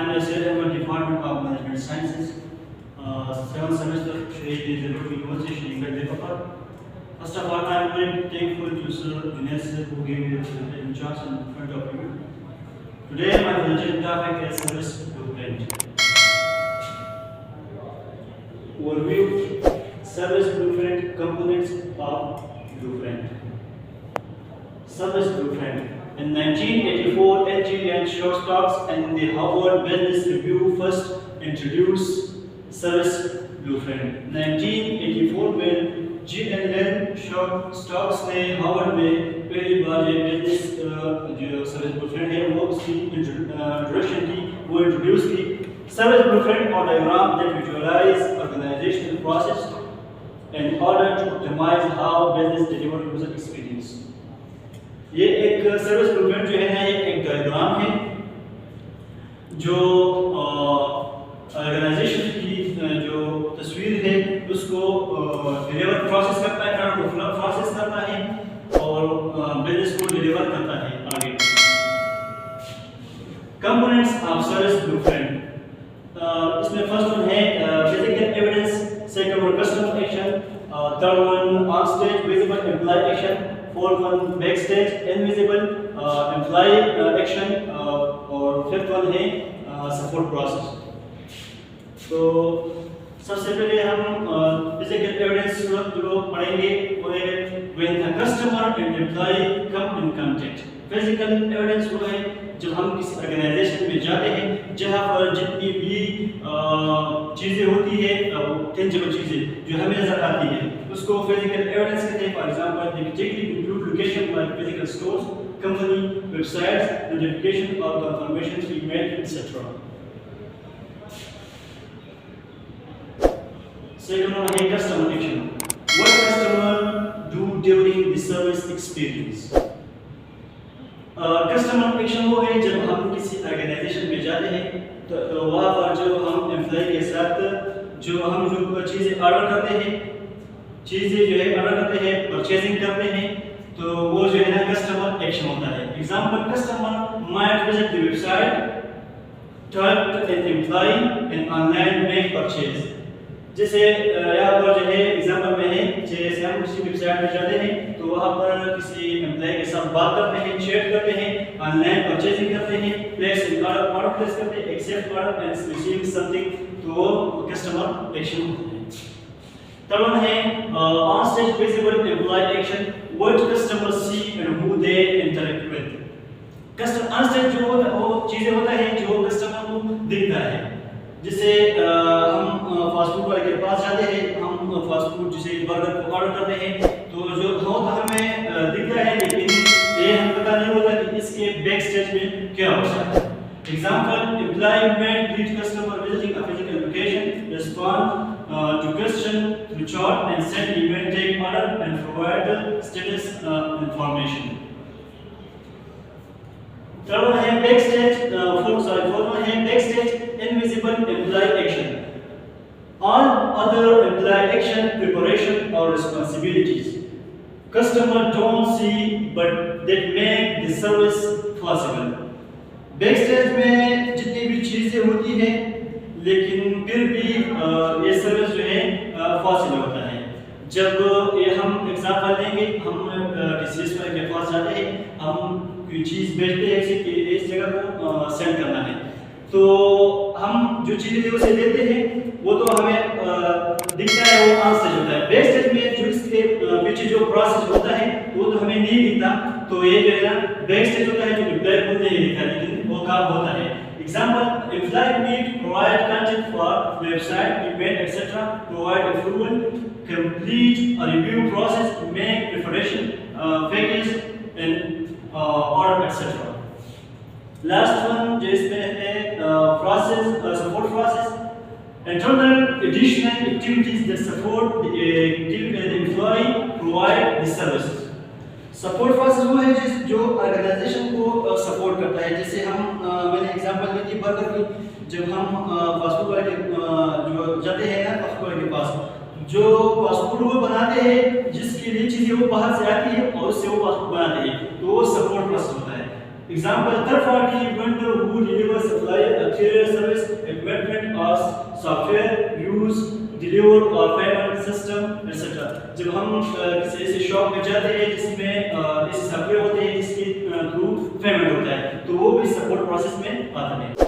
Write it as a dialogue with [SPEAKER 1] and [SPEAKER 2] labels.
[SPEAKER 1] am a Department of Management Sciences, 7th semester, Shahid University, Srinagar. First of all, I am very thankful to Sir Dinesh who gave me the chance in front of you. Today, my presentation topic is service blueprint. Overview: service blueprint, components of blueprint. Service blueprint. In 1984, LG and Short Stocks and the Harvard Business Review first introduced service blueprint. 1984 में G&L Short Stocks ने Harvard में पहली बार ये business जो service blueprint है वो उसकी introduction की, वो इंट्रोड्यूस की. Service blueprint or diagram that visualize organizational process in order to optimize how business deliver user experience. ये एक सर्विस ब्लूप्रिंट जो है ना, ये एक डायग्राम है जो ऑर्गेनाइजेशन की जो तस्वीर है उसको डिलीवर प्रोसेस करता है, प्रोसेस करता है और बिजनेस को डिलीवर करता है आगे. Components of service blueprint. इसमें फर्स्ट वन है physical evidence, second one customer action, third one on stage visible employee action, fourth one back stage invisible employee action और फिफ्थ वन है सपोर्ट प्रोसेस. तो सबसे पहले हम फिजिकल एविडेंस जो पढ़ेंगे वो है when the customer and employee come in contact. Physical evidence वो है जब हम किसी ऑर्गेनाइजेशन में जाते हैं जहां पर जितनी भी चीजें होती है, टेंजिबल चीजें जो हमें नजर आती है उसको फिजिकल एविडेंस कहते हैं. For example the technique include location like physical stores, company websites, notification और confirmation email etcetera. Second one is customer action. What customer do during the service experience? Customer action वो है जब हम किसी organisation में जाते हैं तो वहाँ पर जो हम एम्प्लॉय के साथ जो हम जो चीज़ें ऑर्डर करते हैं, परचेजिंग करते हैं, तो वो जो है ना कस्टमर एक्शन होता है. Example, customer might visit the website, type an employee and online make purchase. जैसे यहाँ पर जो है एग्जांपल में है, जैसे हम किसी वेबसाइट में जाते हैं तो वहाँ पर किसी एम्प्लॉय के साथ बात करते हैं, चैट करते हैं, ऑनलाइन परचेजिंग करते हैं, प्लेस ऑर्डर प्लेस करते हैं, except order and receiving something, तो वो कस्टमर एक्शन होता है. थर्ड वन है on stage visible employee action. What customer see and who they interact with. Customer on stage जो वो चीजें होता है जो कस्टमर को दिखता है. जैसे हम फास्ट फूड वाले के पास जाते हैं, हम फास्ट फूड जैसे बर्गर को ऑर्डर करते हैं तो जो होता हमें दिखता है, लेकिन ये हमें पता नहीं होता कि इसके बैक स्टेज में क्या होता है. Example, employee met greet customer visiting a physical location, respond to question through chat and send email, take order and provide status information. Third one है बैक स्टेज, फोर्थ वन है back stage invisible employee action. All other employee action, preparation or responsibilities customer don't see but that make the service possible. Backstage में जितनी भी चीजें होती हैं लेकिन फिर भी ये सर्विस जो है पॉसिबल होता है. जब ये हम एग्जांपल लेंगे, हम किसी रेस्टोरेंट के पास जाते हैं, हम कोई चीज बेचते हैं जैसे कि इस जगह को सेंड करना है, तो हम जो चीजें उसे देते हैं वो तो हमें दिखता है, वो ऑन स्टेज होता है. बैक स्टेज में जो इसके पीछे जो प्रोसेस होता है वो तो हमें नहीं दिखता, तो ये जो है ना बैक स्टेज होता है जो एम्प्लॉय को नहीं दिखता लेकिन वो काम होता है. Example, employee need provide content for website, email etcetera, provide approval, complete a review process, make preparation, package and order etcetera. Last one जो इसमें है process, support process, internal additional activities that support the employee provide the services. Support process वो है जो organisation को support करता है. जैसे हम मैंने एग्जांपल दी थी बर्गर की, जब हम फास्ट फूड वाले जो जाते हैं ना फास्ट फूड वाले के पास, जो फास्ट फूड वो बनाते हैं जिसके लिए चीजें वो बाहर से आती है और उससे वो फास्ट फूड बनाते हैं, तो वो सपोर्ट प्रोसेस होता है. Example, third party vendor who delivers supply a carrier service, equipment or software use, deliver or payment system etc. जब हम किसी ऐसे शॉप में जाते हैं जिसमें ऐसे सॉफ्टवेयर होते हैं जिसके थ्रू पेमेंट होता है तो वो भी सपोर्ट प्रोसेस में आता है।